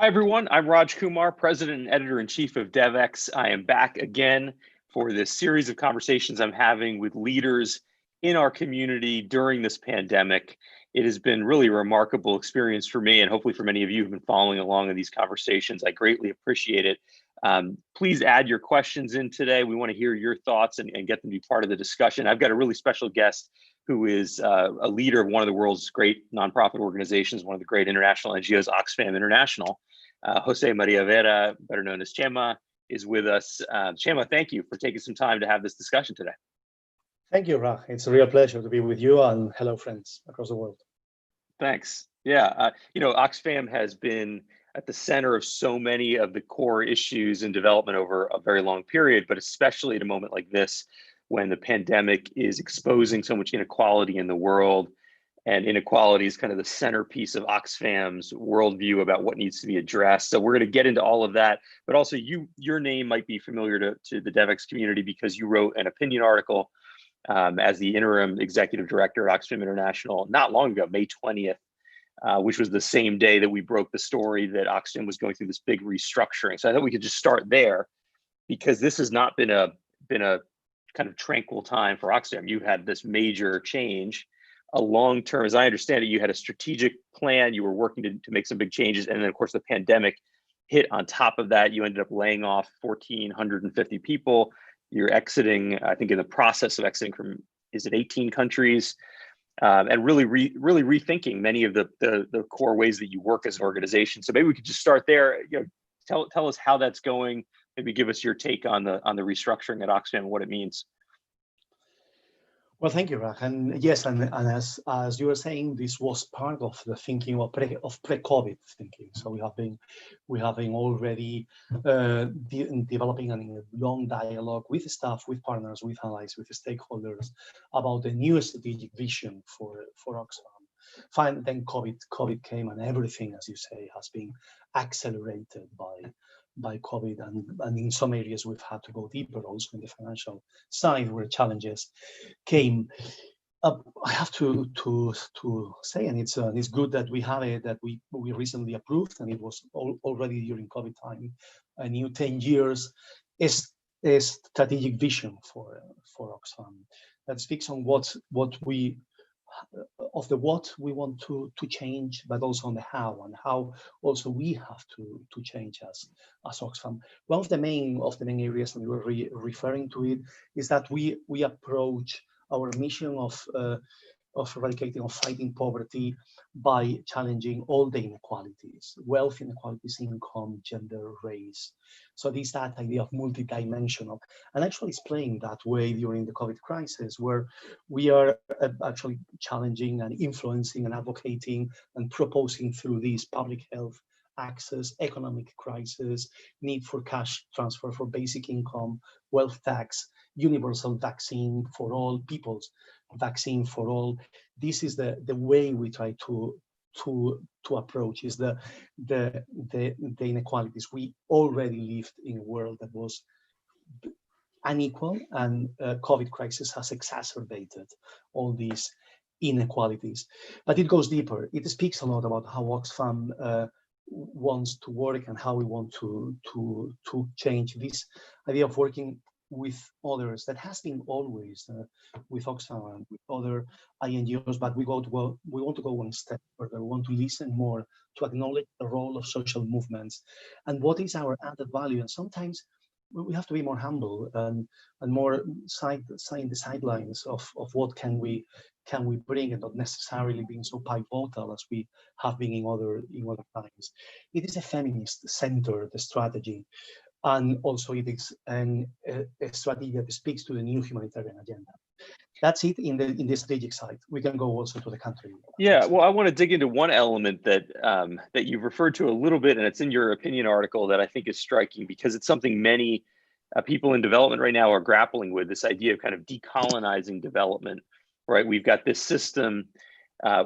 Hi, everyone. I'm Raj Kumar, President and Editor-in-Chief of DevX. I am back again for this series of conversations I'm having with leaders in our community during this pandemic. It has been really a remarkable experience for me, and hopefully for many of you who've been following along in these conversations. I greatly appreciate it. Please add your questions in today. We want to hear your thoughts and get them to be part of the discussion. I've got a really special guest who is a leader of one of the world's great nonprofit organizations, one of the great international NGOs, Oxfam International. José María Vera, better known as Chema, is with us. Chema, thank you for taking some time to have this discussion today. Thank you, Raj. It's a real pleasure to be with you, and hello, friends across the world. Thanks. Yeah, Oxfam has been at the center of so many of the core issues in development over a very long period, but especially at a moment like this, when the pandemic is exposing so much inequality in the world. And inequality is kind of the centerpiece of Oxfam's worldview about what needs to be addressed. So we're going to get into all of that, but also your name might be familiar to the DevX community because you wrote an opinion article as the interim executive director at Oxfam International not long ago, May 20th, which was the same day that we broke the story that Oxfam was going through this big restructuring. So I thought we could just start there because this has not been a kind of tranquil time for Oxfam. You had this major change. A long-term, as I understand it, you had a strategic plan, you were working to make some big changes, and then of course the pandemic hit on top of that. You ended up laying off 1,450 people. You're exiting, I think in the process of exiting from, is it 18 countries? And really rethinking many of the core ways that you work as an organization. So maybe we could just start there. Tell us how that's going. Maybe give us your take on the restructuring at Oxfam and what it means. Well, thank you, Raj. And yes, and as you were saying, this was part of the thinking of pre-COVID thinking. So we have been already developing a long dialogue with staff, with partners, with allies, with stakeholders about the new strategic vision for Oxfam. Finally, then COVID came, and everything, as you say, has been accelerated by COVID, and in some areas we've had to go deeper also in the financial side where challenges came. I have to say, and it's good that we have it, that we recently approved, and it was already during COVID time, a new 10 years is strategic vision for Oxfam that speaks on what we want to change, but also on the how, and how also we have to change as Oxfam. One of the main areas, and you were referring to it, is that we approach our mission of eradicating or fighting poverty by challenging all the inequalities, wealth inequalities, income, gender, race. So this that idea of multidimensional, and actually it's playing that way during the COVID crisis, where we are actually challenging and influencing and advocating and proposing through these public health, access, economic crisis, need for cash transfer for basic income, wealth tax, universal vaccine for all, people's vaccine for all. This is the way we try to approach is the inequalities. We already lived in a world that was unequal, and COVID crisis has exacerbated all these inequalities. But it goes deeper. It speaks a lot about how Oxfam wants to work and how we want to change this idea of working with others that has been always with Oxfam and with other INGOs, but we want to go one step further. We want to listen more, to acknowledge the role of social movements and what is our added value. And sometimes we have to be more humble and more in the sidelines of what can we bring, and not necessarily being so pivotal as we have been in other times. It is a feminist center, the strategy. And also it is a strategy that speaks to the new humanitarian agenda. That's it in the strategic side. We can go also to the country. Yeah, well, I want to dig into one element that you've referred to a little bit, and it's in your opinion article that I think is striking because it's something many people in development right now are grappling with, this idea of kind of decolonizing development, right? We've got this system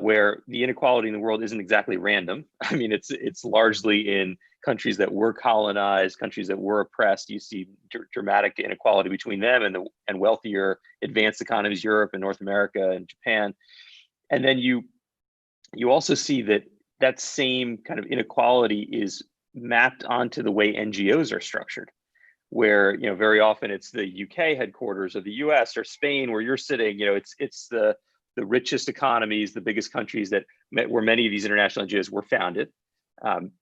where the inequality in the world isn't exactly random. I mean, it's largely in countries that were colonized, countries that were oppressed. You see dramatic inequality between them and wealthier advanced economies, Europe and North America and Japan. And then you also see that same kind of inequality is mapped onto the way NGOs are structured, where, you know, very often it's the UK headquarters or the US or Spain where you're sitting. You know, it's the richest economies, the biggest countries that where many of these international NGOs were founded,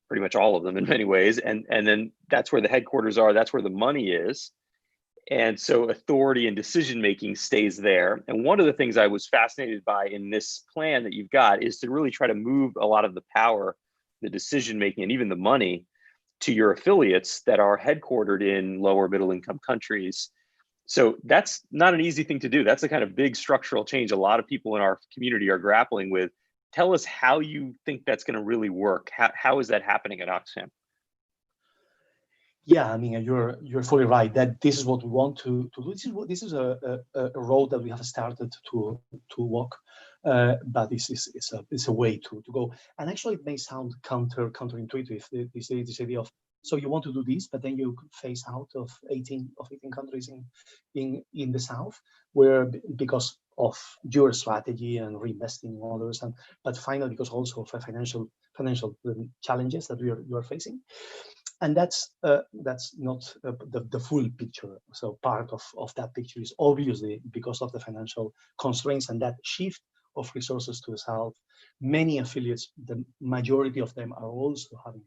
pretty much all of them in many ways, and then that's where the headquarters are. That's where the money is. And so authority and decision making stays there. And one of the things I was fascinated by in this plan that you've got is to really try to move a lot of the power, the decision making, and even the money to your affiliates that are headquartered in lower middle income countries. So that's not an easy thing to do. That's a kind of big structural change a lot of people in our community are grappling with. Tell us how you think that's going to really work. How is that happening at Oxfam? Yeah, I mean, you're fully right that this is what we want to do. This is a road that we have started to walk, but it's a way to go. And actually, it may sound counterintuitive. This idea of, so you want to do this, but then you phase out of 18 countries in the south, where because of your strategy and reinvesting in others, but finally because also of financial challenges that you are facing. And that's not the full picture. So part of that picture is obviously because of the financial constraints and that shift of resources to the south. Many affiliates, the majority of them, are also having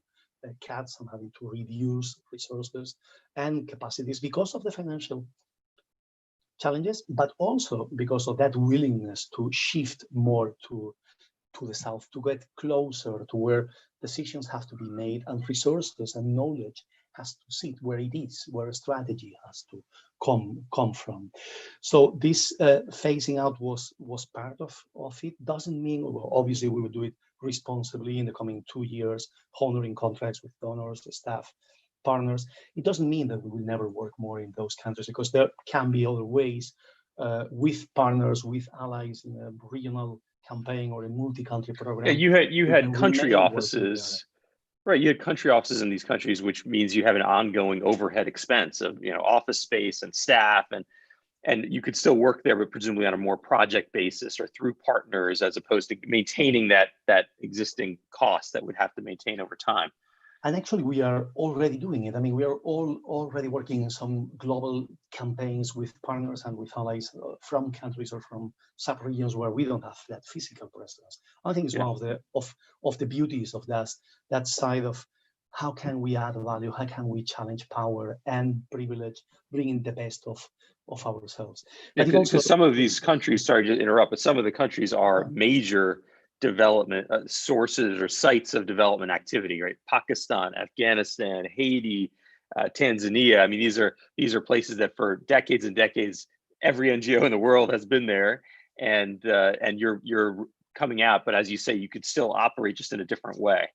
cuts and having to reduce resources and capacities because of the financial challenges, but also because of that willingness to shift more to the south, to get closer to where decisions have to be made and resources and knowledge has to sit where it is, where a strategy has to come from. So this phasing out was part of it. Doesn't mean, well, obviously we will do it responsibly in the coming 2 years, honoring contracts with donors, the staff, partners. It doesn't mean that we will never work more in those countries, because there can be other ways with partners, with allies in a regional campaign or a multi-country program. Yeah, you had country offices, right? You had country offices in these countries, which means you have an ongoing overhead expense of, you know, office space and staff, and you could still work there, but presumably on a more project basis or through partners, as opposed to maintaining that existing cost that would have to maintain over time. And actually, we are already doing it. I mean, we are already working in some global campaigns with partners and with allies from countries or from sub-regions where we don't have that physical presence. I think it's one of the beauties of that side of how can we add value, how can we challenge power and privilege, bringing the best of ourselves. But because some of these countries, sorry to interrupt, but some of the countries are major development sources or sites of development activity, right? Pakistan, Afghanistan, Haiti, Tanzania. I mean, these are places that for decades and decades, every NGO in the world has been there, and you're coming out, but as you say, you could still operate just in a different way.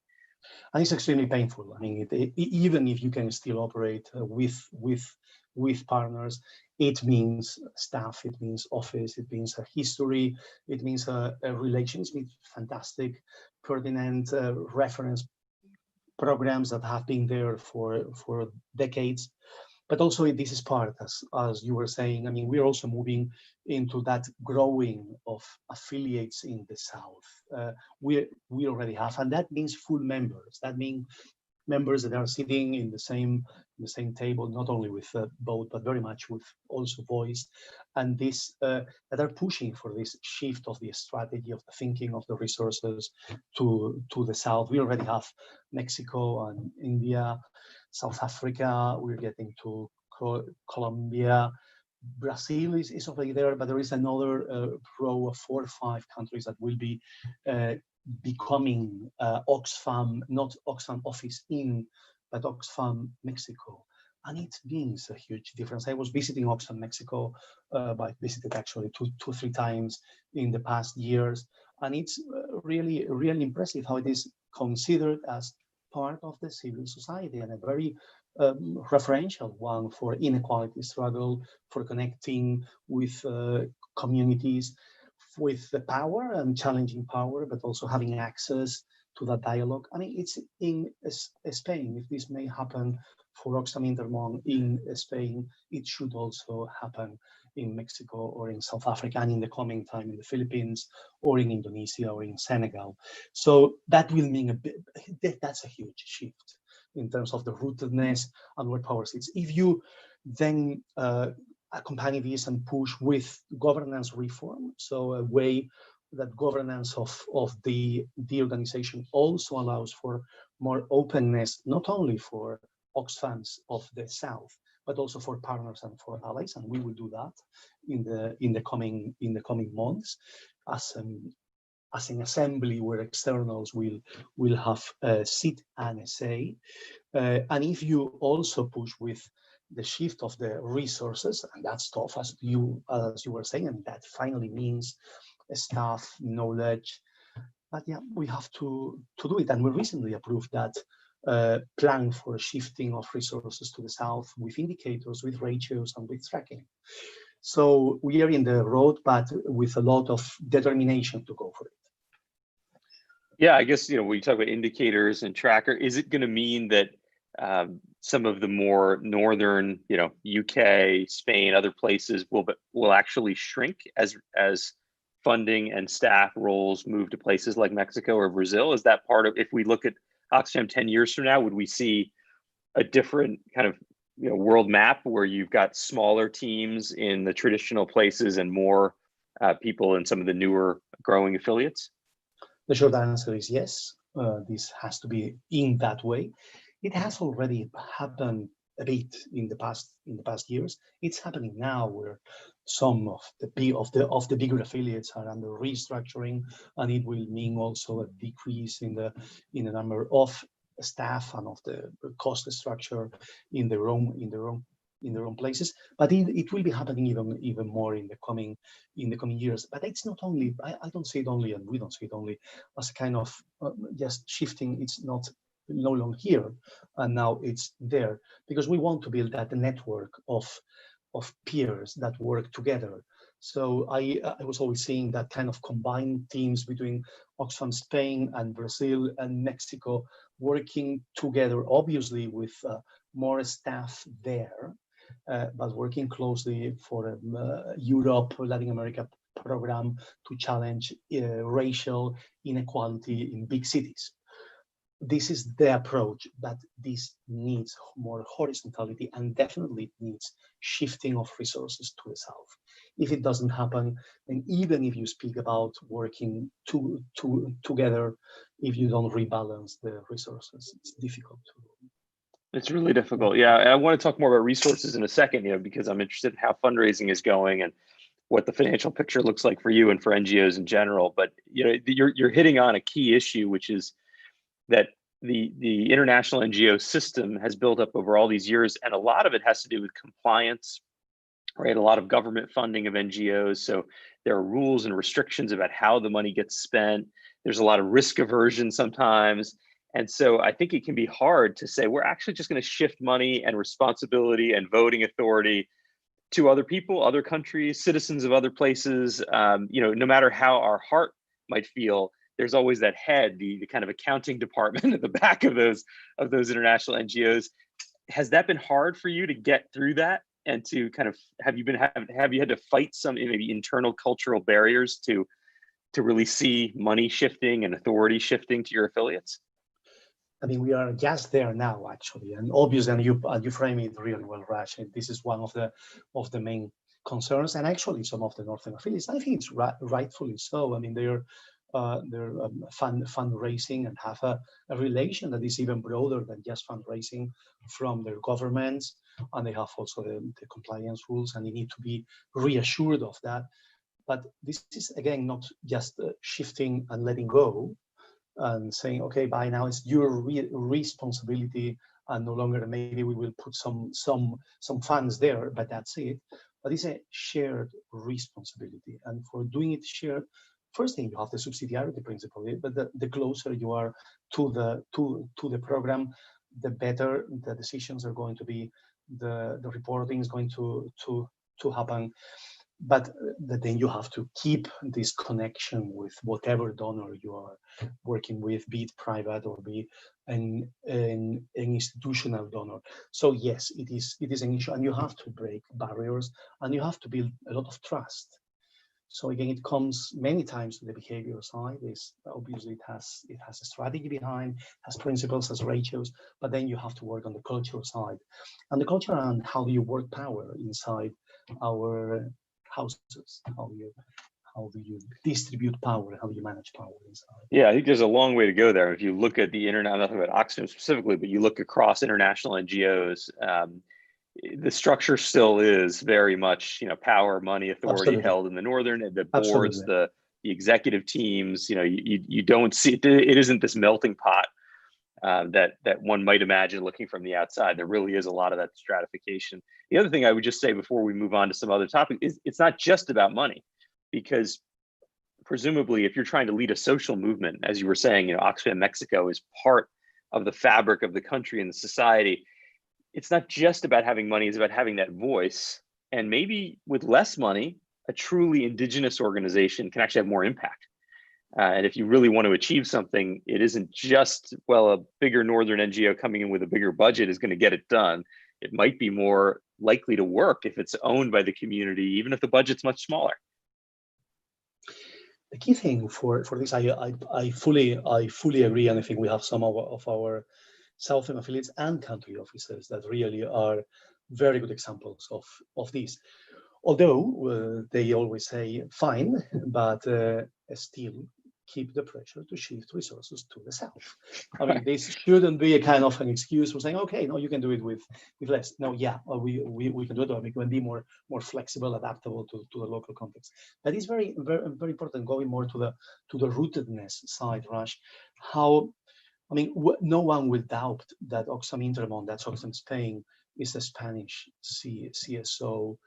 And it's extremely painful. I mean, even if you can still operate with partners, it means staff, it means office, it means a history, it means a relations with fantastic, pertinent reference programs that have been there for decades. But also this is part, as you were saying, I mean, we're also moving into that growing of affiliates in the South. We already have, and that means full members. That means members that are sitting in the same table, not only with both, but very much with also voice, and this that are pushing for this shift of the strategy, of the thinking, of the resources to the South. We already have Mexico and India, South Africa, we're getting to Colombia. Brazil is already there, but there is another row of 4 or 5 countries that will be becoming Oxfam, not Oxfam office in, but Oxfam Mexico. And it means a huge difference. I was visiting Oxfam Mexico, but visited actually two or three times in the past years. And it's really, really impressive how it is considered as part of the civil society, and a very referential one for inequality struggle, for connecting with communities, with the power and challenging power, but also having access to that dialogue. I mean, it's in Spain. If this may happen for Oxfam Intermón in Spain, it should also happen in Mexico or in South Africa, and in the coming time in the Philippines or in Indonesia or in Senegal. So that will mean that's a huge shift. in terms of the rootedness and where power sits. If you then accompany this and push with governance reform, so a way that governance of the organization also allows for more openness, not only for Oxfams of the South, but also for partners and for allies, and we will do that in the coming months as an assembly where externals will have a seat and a say. And if you also push with the shift of the resources, and that's tough, as you were saying, and that finally means staff, knowledge. But yeah, we have to do it, and we recently approved that plan for shifting of resources to the south with indicators, with ratios, and with tracking. So we are in the road, but with a lot of determination to go for it. Yeah, I guess, when you talk about indicators and tracker, is it going to mean that some of the more northern, UK, Spain, other places will actually shrink as funding and staff roles move to places like Mexico or Brazil? Is that part of, if we look at Oxfam 10 years from now, would we see a different kind of world map where you've got smaller teams in the traditional places and more people in some of the newer growing affiliates? The short answer is yes. This has to be in that way. It has already happened a bit in the past years. It's happening now, where some of the bigger affiliates are under restructuring, and it will mean also a decrease in the number of staff and of the cost structure in their own places. But it will be happening even more in the coming years. But it's not only, I don't see it only, and we don't see it only as a kind of just shifting. It's not no longer here, and now it's there, because we want to build that network of peers that work together. So I was always seeing that kind of combined teams between Oxfam Spain and Brazil and Mexico working together, obviously with more staff there, but working closely for Europe, Latin America program to challenge racial inequality in big cities. This is the approach, but this needs more horizontality, and definitely needs shifting of resources to the south. If it doesn't happen, then even if you speak about working together, if you don't rebalance the resources, it's difficult to. It's really difficult. Yeah, I want to talk more about resources in a second, because I'm interested in how fundraising is going and what the financial picture looks like for you and for NGOs in general. But you're hitting on a key issue, which is that the international NGO system has built up over all these years, and a lot of it has to do with compliance, right? A lot of government funding of NGOs. So there are rules and restrictions about how the money gets spent. There's a lot of risk aversion sometimes. And so I think it can be hard to say, we're actually just going to shift money and responsibility and voting authority to other people, other countries, citizens of other places. No matter how our heart might feel, there's always that head, the kind of accounting department at the back of those international NGOs. Has that been hard for you to get through that, and to kind of have you had to fight some maybe internal cultural barriers to really see money shifting and authority shifting to your affiliates? I mean, we are just there now, actually, and obviously, and you frame it really well, Raj. This is one of the main concerns, and actually, some of the northern affiliates, I think it's rightfully so. I mean, they're fundraising and have a relation that is even broader than just fundraising from their governments, and they have also the compliance rules, and they need to be reassured of that. But this is, again, not just shifting and letting go and saying, okay, by now it's your responsibility, and no longer maybe we will put some funds there, but that's it. But it's a shared responsibility, and for doing it shared, first thing, you have the subsidiarity principle, but the closer you are to the program, the better the decisions are going to be, the reporting is going to happen. But then you have to keep this connection with whatever donor you are working with, be it private or be an institutional donor. So yes, it is an issue, and you have to break barriers, and you have to build a lot of trust. So again, it comes many times to the behavioral side. Is obviously it has a strategy behind, has principles, has ratios, but then you have to work on the cultural side, and the culture and how do you work power inside our houses? How do you distribute power? How do you manage power inside? Yeah, I think there's a long way to go there. If you look at the internet, not about Oxfam specifically, but you look across international NGOs, the structure still is very much, power, money, authority Absolutely. held in the northern, the boards, Absolutely. the executive teams. You don't see it. It isn't this melting pot that one might imagine looking from the outside. There really is a lot of that stratification. The other thing I would just say before we move on to some other topic is it's not just about money, because presumably if you're trying to lead a social movement, as you were saying, Oxfam Mexico is part of the fabric of the country and the society. It's not just about having money, it's about having that voice. And maybe with less money, a truly indigenous organization can actually have more impact. And if you really want to achieve something, it isn't just, well, a bigger Northern NGO coming in with a bigger budget is going to get it done. It might be more likely to work if it's owned by the community, even if the budget's much smaller. The key thing for this, I fully agree, and I think we have some of our Southern affiliates and country officers that really are very good examples of this. Although they always say fine, but still keep the pressure to shift resources to the south. I mean, this shouldn't be a kind of an excuse for saying, okay, no, you can do it with less. No, yeah, we can do it, or we can be more flexible, adaptable to the local context. That is very, very, very important. Going more to the rootedness side, Raj. No one will doubt that Oxfam Intermon, that's Oxfam Spain, is a Spanish CSO,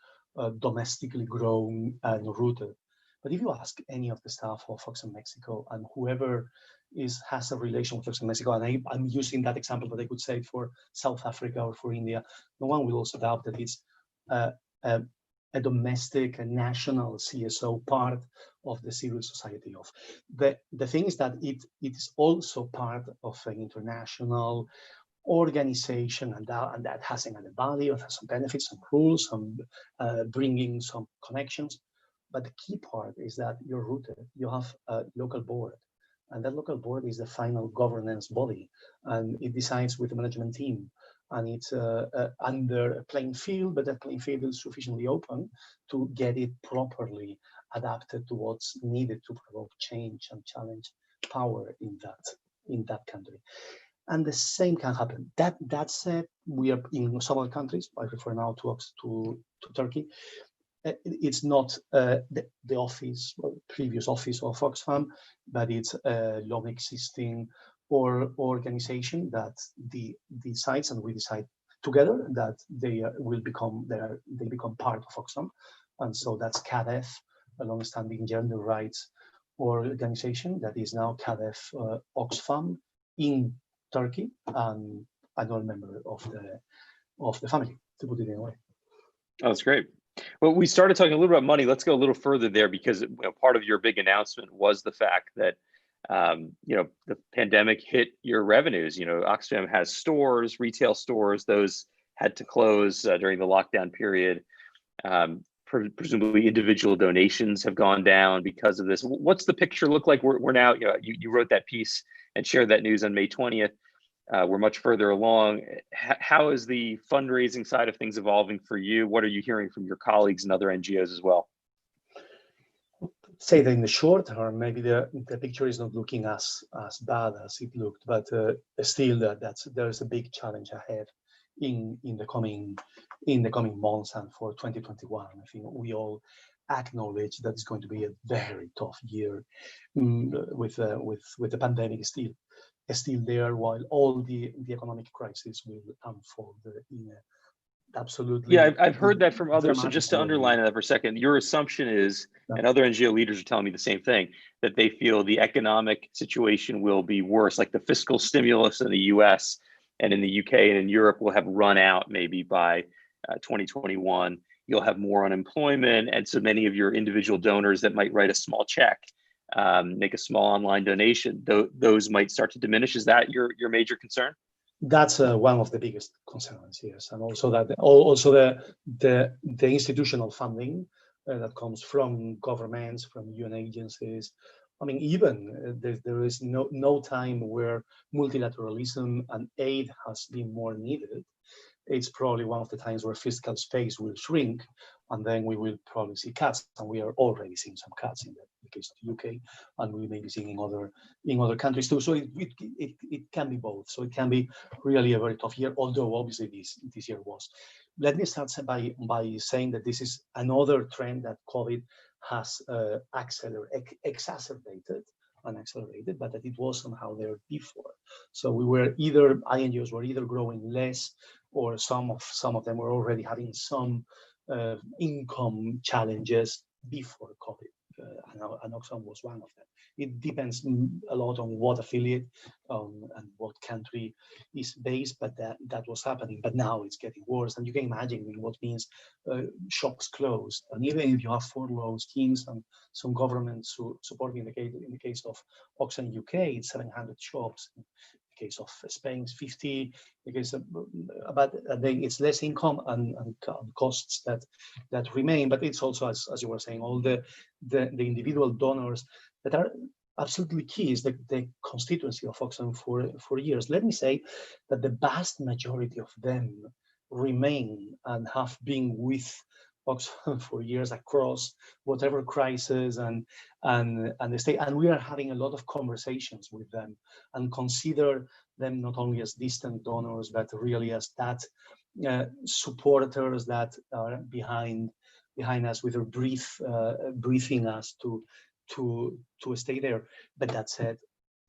domestically grown and rooted. But if you ask any of the staff of Oxfam Mexico and whoever has a relation with Oxfam Mexico, and I'm using that example, but I could say for South Africa or for India, no one will also doubt that it's a domestic, a national CSO part of the civil society of. The thing is that it is also part of an international organization, and that has an added value, it has some benefits, some rules, some bringing some connections. But the key part is that you're rooted, you have a local board, and that local board is the final governance body, and it decides with the management team, and it's under a playing field, but that playing field is sufficiently open to get it properly adapted to what's needed to provoke change and challenge power in that country. And the same can happen. That said, we are in some other countries. I refer now to Turkey. It's not the office, or previous office of Oxfam, but it's a long existing organization that decides, and we decide together that they become part of Oxfam, and so that's CADEF, a long-standing gender rights organization that is now CADEF Oxfam in Turkey, and another member of the family, to put it in a way. Oh, that's great. Well, we started talking a little about money. Let's go a little further there, because part of your big announcement was the fact that the pandemic hit your revenues. Oxfam has stores, retail stores; those had to close during the lockdown period. Presumably, individual donations have gone down because of this. What's the picture look like? We're now, you wrote that piece and shared that news on May 20th. We're much further along. How is the fundraising side of things evolving for you? What are you hearing from your colleagues and other NGOs as well? Say that in the short term, maybe the picture is not looking as bad as it looked, but still there's a big challenge ahead in the coming months and for 2021. I think we all acknowledge that it's going to be a very tough year with the pandemic still there, while all the economic crisis will unfold in a absolutely. Yeah, I've heard that from others. So just to underline that for a second, your assumption is, and other NGO leaders are telling me the same thing, that they feel the economic situation will be worse, like the fiscal stimulus in the US and in the UK and in Europe will have run out maybe by 2021. You'll have more unemployment, and so many of your individual donors that might write a small check, make a small online donation, those might start to diminish. Is that your major concern? That's one of the biggest concerns, yes, and also that the institutional funding that comes from governments, from UN agencies. I mean, even there is no time where multilateralism and aid has been more needed. It's probably one of the times where fiscal space will shrink, and then we will probably see cuts, and we are already seeing some cuts in the case of the UK, and we may be seeing in other countries too. So it can be both. So it can be really a very tough year, although obviously this year was. Let me start by saying that this is another trend that COVID has exacerbated, but that it was somehow there before. So we were INGOs were either growing less, or some of them were already having some income challenges before COVID, and Oxfam was one of them. It depends a lot on what affiliate and what country is based, but that was happening. But now it's getting worse, and you can imagine what means shops closed, and even if you have furlough schemes and some government support in the case of Oxfam UK, it's 700 shops. Case of Spain, 50. The case of, but then it's less income and costs that remain. But it's also, as you were saying, all the individual donors that are absolutely key is the constituency of Oxfam for years. Let me say that the vast majority of them remain and have been with Oxfam for years across whatever crisis and the state, and we are having a lot of conversations with them and consider them not only as distant donors but really as that supporters that are behind us with their breathing us to stay there. But that said,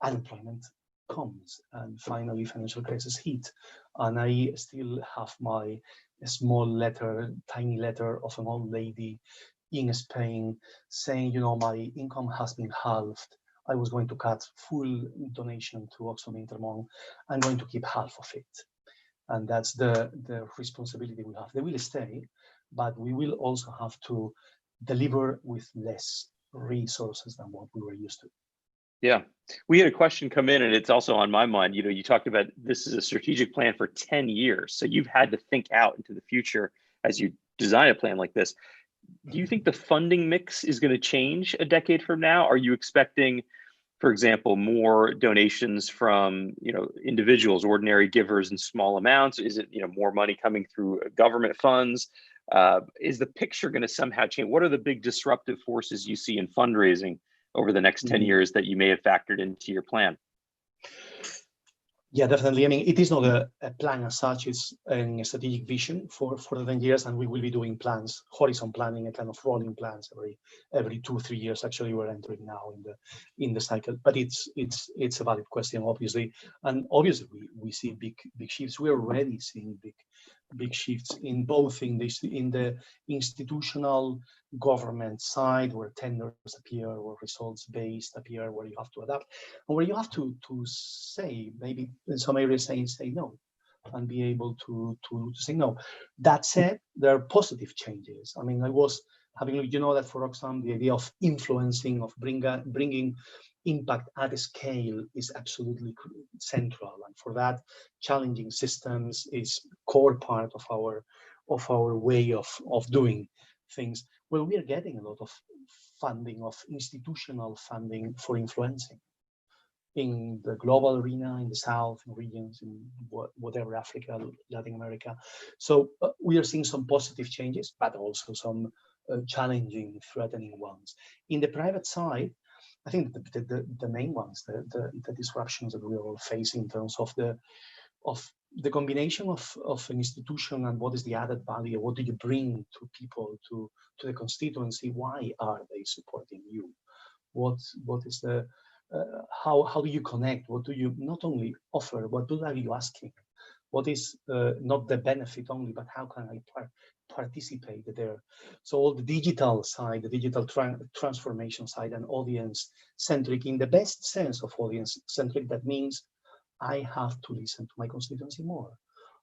unemployment comes, and finally financial crisis hit, and I still have my small letter, tiny letter of an old lady in Spain saying, my income has been halved. I was going to cut full donation to Oxfam Intermón. I'm going to keep half of it. And that's the responsibility we have. They will stay, but we will also have to deliver with less resources than what we were used to. Yeah, we had a question come in, and it's also on my mind. You talked about this is a strategic plan for 10 years. So you've had to think out into the future as you design a plan like this. Do you think the funding mix is going to change a decade from now? Are you expecting, for example, more donations from individuals, ordinary givers in small amounts? Is it more money coming through government funds? Is the picture going to somehow change? What are the big disruptive forces you see in fundraising over the next 10 years that you may have factored into your plan? Yeah, definitely. I mean, it is not a plan as such. It's a strategic vision for the 10 years, and we will be doing plans, horizon planning, a kind of rolling plans every 2-3 years. Actually, we're entering now in the cycle. But it's a valid question, obviously, and obviously we see big shifts. We're already seeing big shifts in both in the institutional government side, where tenders appear, where results based appear, where you have to adapt, and where you have to say, maybe in some areas say no, and be able to say no. That said, there are positive changes. I mean, I was having, that for Oxfam, the idea of influencing, of bringing impact at a scale is absolutely central, and for that, challenging systems is core part of our way of doing things. Well, we are getting a lot of funding, of institutional funding for influencing in the global arena, in the South, in regions, in whatever, Africa, Latin America. So we are seeing some positive changes, but also some challenging, threatening ones. In the private side, I think the main ones, the disruptions that we are all facing in terms of the combination of an institution and what is the added value, what do you bring to people, to the constituency, why are they supporting you? What is the, how do you connect? What do you not only offer, what are you asking? What is not the benefit only, but how can I participate there? So all the digital side, the digital transformation side, and audience-centric, in the best sense of audience-centric, that means I have to listen to my constituency more.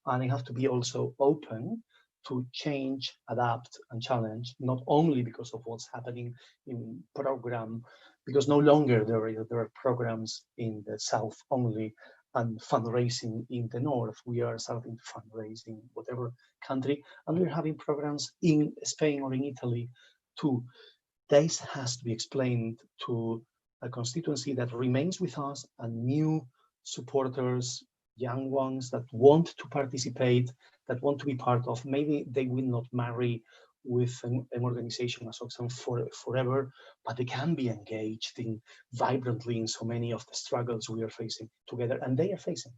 And I have to be also open to change, adapt, and challenge, not only because of what's happening in program, because no longer there are programs in the South only and fundraising in the North. We are starting to fundraise in whatever country, and we're having programs in Spain or in Italy Two, this has to be explained to a constituency that remains with us and new supporters, young ones that want to participate, that want to be part of. Maybe they will not marry with an organization as Oxfam forever, but they can be engaged vibrantly in so many of the struggles we are facing together, and they are facing,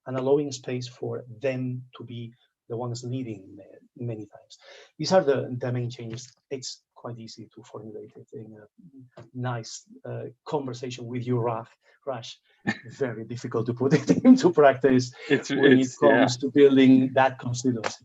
and allowing space for them to be the ones leading many times. These are the main changes. It's quite easy to formulate it in a nice conversation with you, Raj. Very difficult to put it into practice when it comes to building that constituency.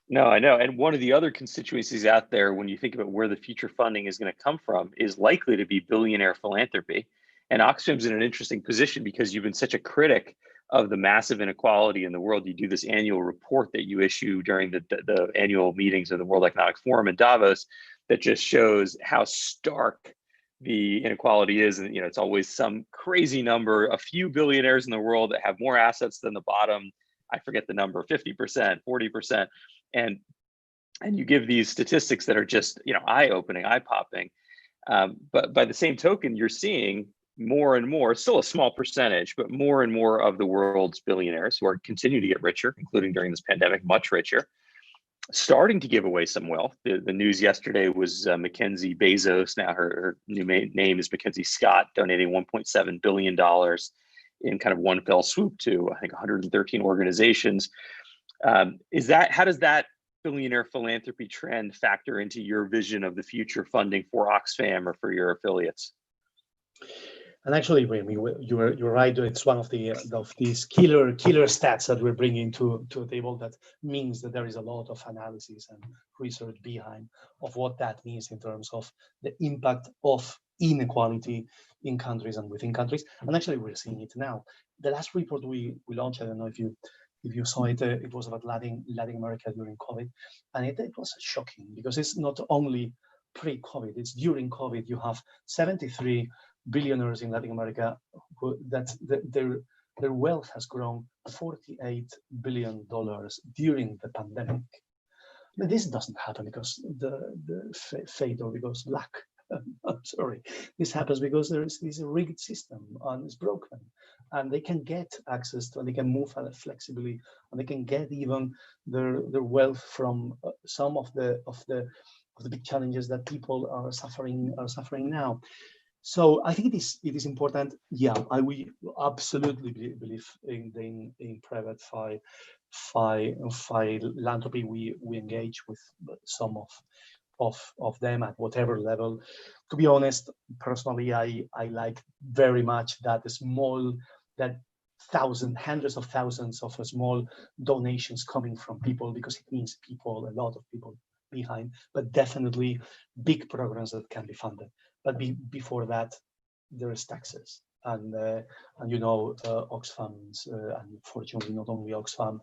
No, I know. And one of the other constituencies out there, when you think about where the future funding is going to come from, is likely to be billionaire philanthropy. And Oxfam's in an interesting position because you've been such a critic of the massive inequality in the world. You do this annual report that you issue during the annual meetings of the World Economic Forum in Davos that just shows how stark the inequality is. And it's always some crazy number, a few billionaires in the world that have more assets than the bottom. I forget the number, 50%, 40%. And you give these statistics that are just eye-opening, eye-popping. But by the same token, you're seeing more and more, still a small percentage, but more and more of the world's billionaires who are continuing to get richer, including during this pandemic, much richer, starting to give away some wealth. The news yesterday was Mackenzie Bezos. Now her new name is Mackenzie Scott, donating $1.7 billion in kind of one fell swoop to, I think, 113 organizations. How does that billionaire philanthropy trend factor into your vision of the future funding for Oxfam or for your affiliates? And actually, you're right. It's one of these killer stats that we're bringing to the table. That means that there is a lot of analysis and research behind of what that means in terms of the impact of inequality in countries and within countries. And actually, we're seeing it now. The last report we launched, I don't know if you saw it, it was about Latin America during COVID, and it was shocking because it's not only pre-COVID, it's during COVID. You have 73 billionaires in Latin America their wealth has grown $48 billion during the pandemic. But this doesn't happen because the fate or because luck. I'm sorry. This happens because there is this rigged system and it's broken, and they can get access to, and they can move flexibly, and they can get even their wealth from some of the big challenges that people are suffering now. So I think it is important. Yeah, we absolutely believe in private philanthropy. We engage with some of them at whatever level. To be honest, personally, I like very much that hundreds of thousands of small donations coming from people, because it means a lot of people behind, but definitely big programs that can be funded. But before that, there is taxes, and Oxfam's, and fortunately not only Oxfam,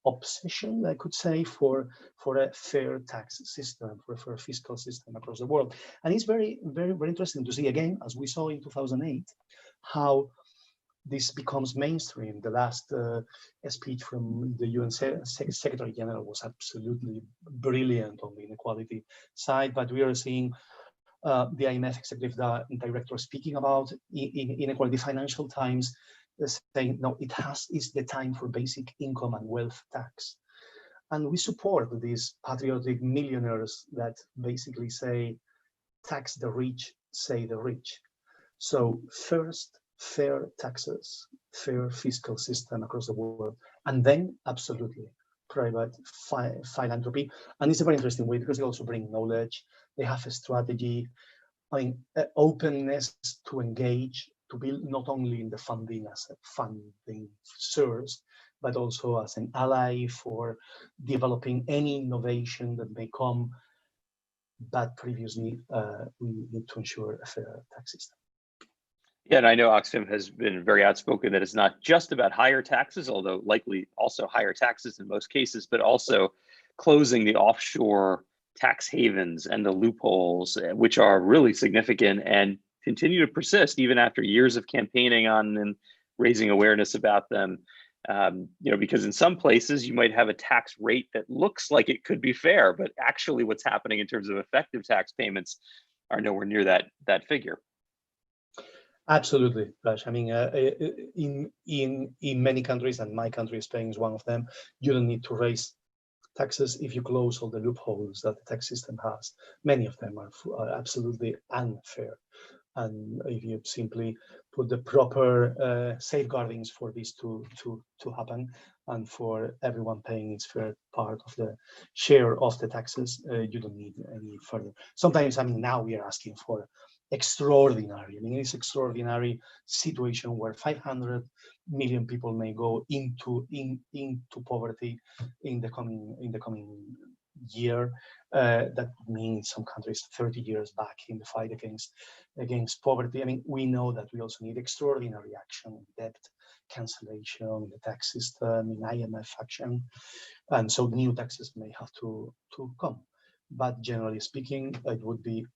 obsession, I could say, for a fair tax system, for a fiscal system across the world. And it's very, very, very interesting to see, again, as we saw in 2008, how this becomes mainstream. The last speech from the UN Secretary General was absolutely brilliant on the inequality side, but we are seeing the IMF executive director speaking about inequality. Financial Times saying, no, it's the time for basic income and wealth tax. And we support these patriotic millionaires that basically say, tax the rich, say the rich. So first, fair taxes, fair fiscal system across the world, and then absolutely private philanthropy. And it's a very interesting way because they also bring knowledge. They have a strategy, openness to engage, to build not only in the funding as a funding source, but also as an ally for developing any innovation that may come. But previously, we need to ensure a fair tax system. Yeah, and I know Oxfam has been very outspoken that it's not just about higher taxes, although likely also higher taxes in most cases, but also closing the offshore tax havens and the loopholes, which are really significant and continue to persist even after years of campaigning on and raising awareness about them. Because in some places you might have a tax rate that looks like it could be fair, but actually what's happening in terms of effective tax payments are nowhere near that figure. Absolutely, Raj. I mean, in many countries, and my country, Spain, is one of them, you don't need to raise taxes if you close all the loopholes that the tax system has. Many of them are absolutely unfair. And if you simply put the proper safeguardings for this to happen, and for everyone paying its fair part of the share of the taxes, you don't need any further. Sometimes, I mean, now we are asking for extraordinary. I mean, it's extraordinary situation where 500 million people may go into poverty in the coming year. That means some countries 30 years back in the fight against poverty. I mean, we know that we also need extraordinary action, debt cancellation, in the tax system, in IMF action, and so new taxes may have to come. But generally speaking, it would be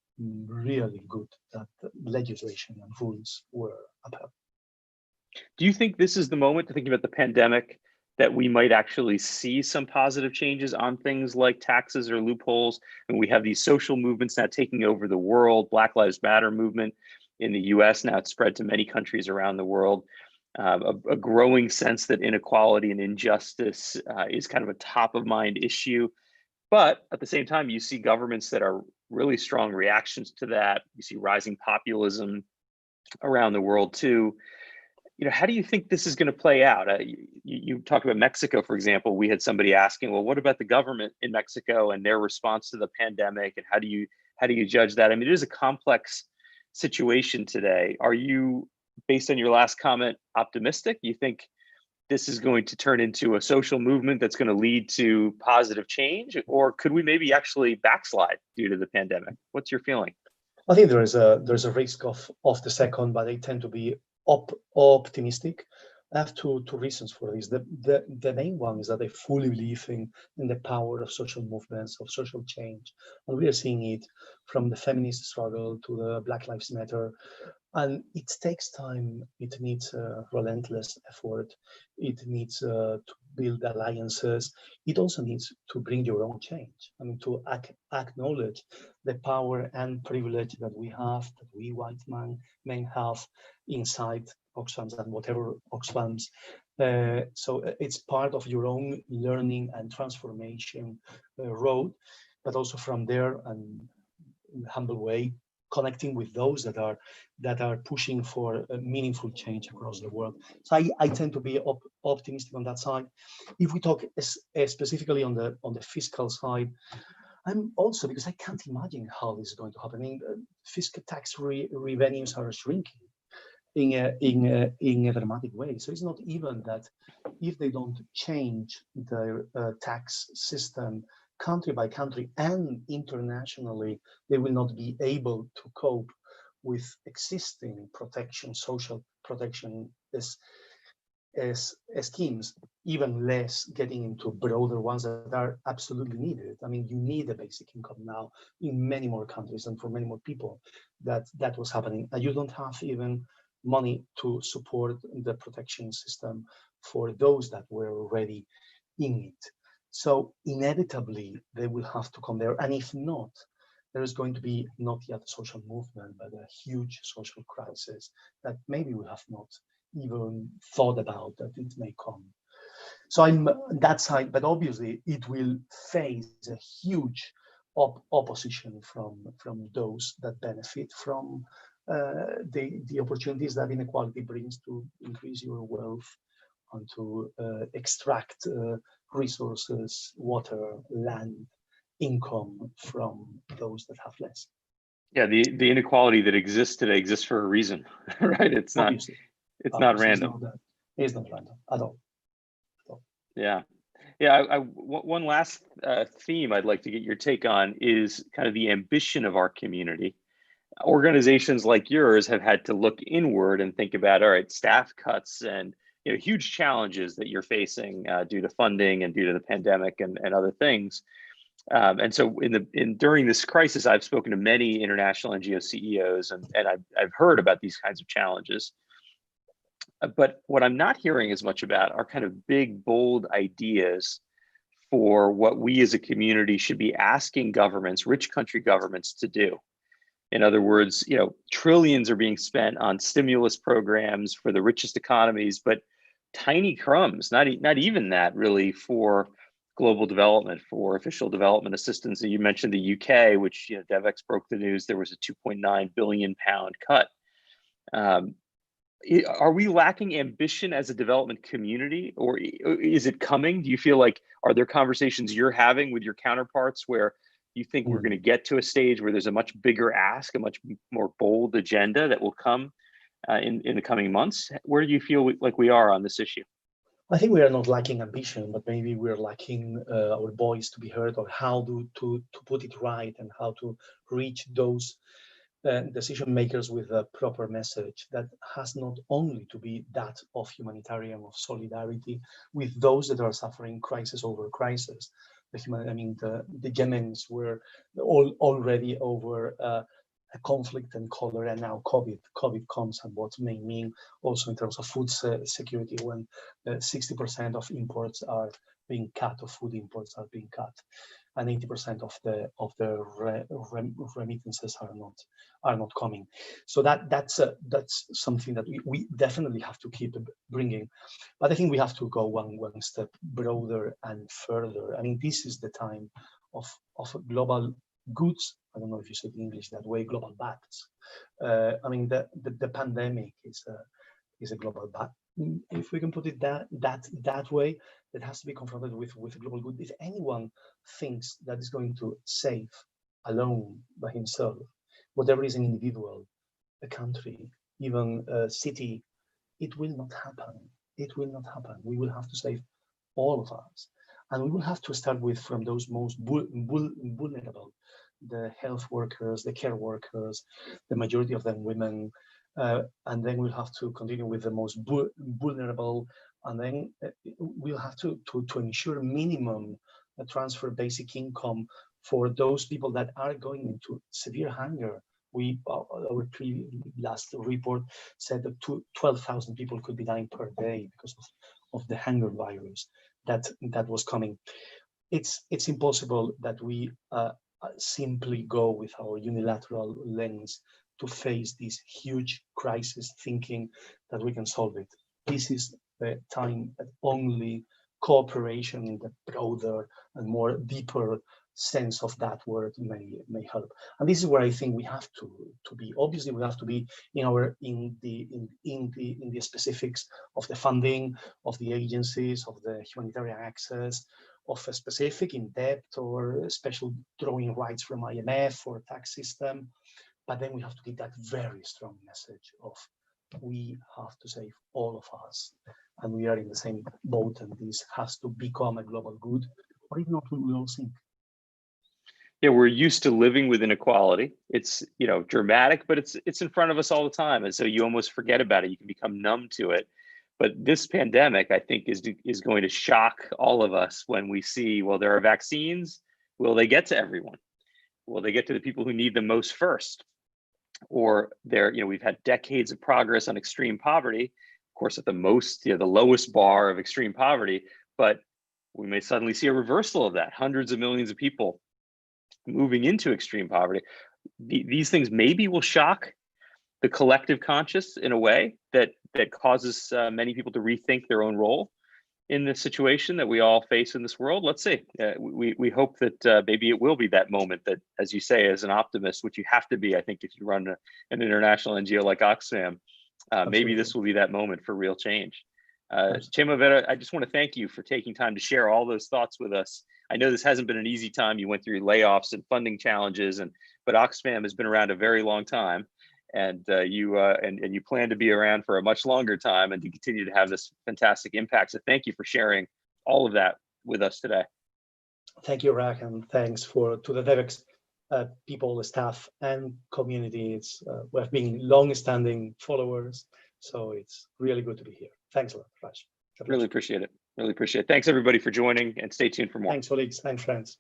really good that legislation and rules were upheld. Do you think this is the moment, to think about the pandemic, that we might actually see some positive changes on things like taxes or loopholes? And we have these social movements now taking over the world. Black Lives Matter movement in the US, now it's spread to many countries around the world. A growing sense that inequality and injustice is kind of a top of mind issue. But at the same time, you see governments that are really strong reactions to that. You see rising populism around the world too. How do you think this is going to play out? You talked about Mexico, for example. We had somebody asking, well, what about the government in Mexico and their response to the pandemic, and how do you judge that? I mean, it is a complex situation today. Are you, based on your last comment, optimistic? You think this is going to turn into a social movement that's going to lead to positive change, or could we maybe actually backslide due to the pandemic? What's your feeling? I think there's a risk of the second, but I tend to be optimistic. I have two reasons for this. The main one is that I fully believe in the power of social movements, of social change. And we are seeing it from the feminist struggle to the Black Lives Matter. And it takes time. It needs a relentless effort. It needs to build alliances. It also needs to bring your own change. I mean, to acknowledge the power and privilege that we have, that we white men have inside Oxfams and whatever Oxfams. So it's part of your own learning and transformation road, but also from there, and in a humble way, connecting with those that are pushing for a meaningful change across the world. So I tend to be optimistic on that side. If we talk specifically on the fiscal side, I'm also, because I can't imagine how this is going to happen. I mean, fiscal tax revenues are shrinking in a dramatic way. So it's not even that if they don't change their tax system country by country and internationally, they will not be able to cope with existing social protection schemes, even less getting into broader ones that are absolutely needed. I mean, you need a basic income now in many more countries, and for many more people that was happening. And you don't have even money to support the protection system for those that were already in it. So inevitably, they will have to come there. And if not, there is going to be not yet a social movement, but a huge social crisis that maybe we have not even thought about that it may come. So I'm on that side, but obviously it will face a huge opposition from those that benefit from the opportunities that inequality brings to increase your wealth and to extract resources, water, land, income from those that have less. Yeah, the inequality that exists today exists for a reason, right? It's not random. It's not random at all. Yeah. One last theme I'd like to get your take on is kind of the ambition of our community. Organizations like yours have had to look inward and think about, all right, staff cuts and huge challenges that you're facing due to funding and due to the pandemic and other things. And so during this crisis, I've spoken to many international NGO CEOs, and I've heard about these kinds of challenges. But what I'm not hearing as much about are kind of big, bold ideas for what we as a community should be asking governments, rich country governments, to do. In other words, trillions are being spent on stimulus programs for the richest economies, but tiny crumbs, not even that really, for global development, for official development assistance. And you mentioned the UK, which DevEx broke the news there was a 2.9 billion pound cut. Are we lacking ambition as a development community, or is it coming? Do you feel like, are there conversations you're having with your counterparts where you think we're going to get to a stage where there's a much bigger ask, a much more bold agenda that will come in the coming months? Where do you feel like we are on this issue? I think we are not lacking ambition, but maybe we're lacking our voice to be heard, or how to put it right, and how to reach those decision makers with a proper message that has not only to be that of humanitarian, of solidarity with those that are suffering crisis over crisis. The Yemens were already over a conflict and cholera, and now COVID comes, and what may mean also in terms of food security, when 60% of imports are being cut, of food imports are being cut, and 80% of the remittances are not coming. So that's something that we definitely have to keep bringing. But I think we have to go one step broader and further. I mean, this is the time of global goods. I don't know if you said in English that way, global bads. I mean, the pandemic is a global bad. If we can put it that way, that has to be confronted with global good. If anyone thinks that is going to save alone by himself, whatever is an individual, a country, even a city, it will not happen. It will not happen. We will have to save all of us. And we will have to start from those most vulnerable, the health workers, the care workers, the majority of them women, and then we'll have to continue with the most vulnerable, and then we'll have to ensure minimum transfer basic income for those people that are going into severe hunger. Our last report said that 12,000 people could be dying per day because of the hunger virus that was coming. It's impossible that we simply go with our unilateral lens to face this huge crisis thinking that we can solve it. This is the time that only cooperation in the broader and more deeper sense of that word may help. And this is where I think we have to be. Obviously, we have to be in the specifics of the funding, of the agencies, of the humanitarian access, of a specific in-depth or special drawing rights from IMF or tax system. But then we have to give that very strong message of we have to save all of us, and we are in the same boat, and this has to become a global good, or if not, we will all sink. Yeah, we're used to living with inequality. It's dramatic, but it's in front of us all the time, and so you almost forget about it. You can become numb to it. But this pandemic, I think, is going to shock all of us when we see, well, there are vaccines. Will they get to everyone? Will they get to the people who need them most first? Or we've had decades of progress on extreme poverty, of course, at the lowest bar of extreme poverty, but we may suddenly see a reversal of that. Hundreds of millions of people moving into extreme poverty. These things maybe will shock the collective conscious in a way that causes many people to rethink their own role in the situation that we all face in this world. Let's see. We hope that maybe it will be that moment that, as you say, as an optimist, which you have to be, I think, if you run an international NGO like Oxfam, maybe this will be that moment for real change. Chema, Vera, I just want to thank you for taking time to share all those thoughts with us. I know this hasn't been an easy time. You went through layoffs and funding challenges, but Oxfam has been around a very long time. And you plan to be around for a much longer time and to continue to have this fantastic impact. So thank you for sharing all of that with us today. Thank you, Raj, and thanks to the DevEx people, staff, and community. We have been long-standing followers, so it's really good to be here. Thanks a lot, Raj. Really appreciate it. Really appreciate it. Thanks everybody for joining, and stay tuned for more. Thanks, colleagues. Thanks, friends.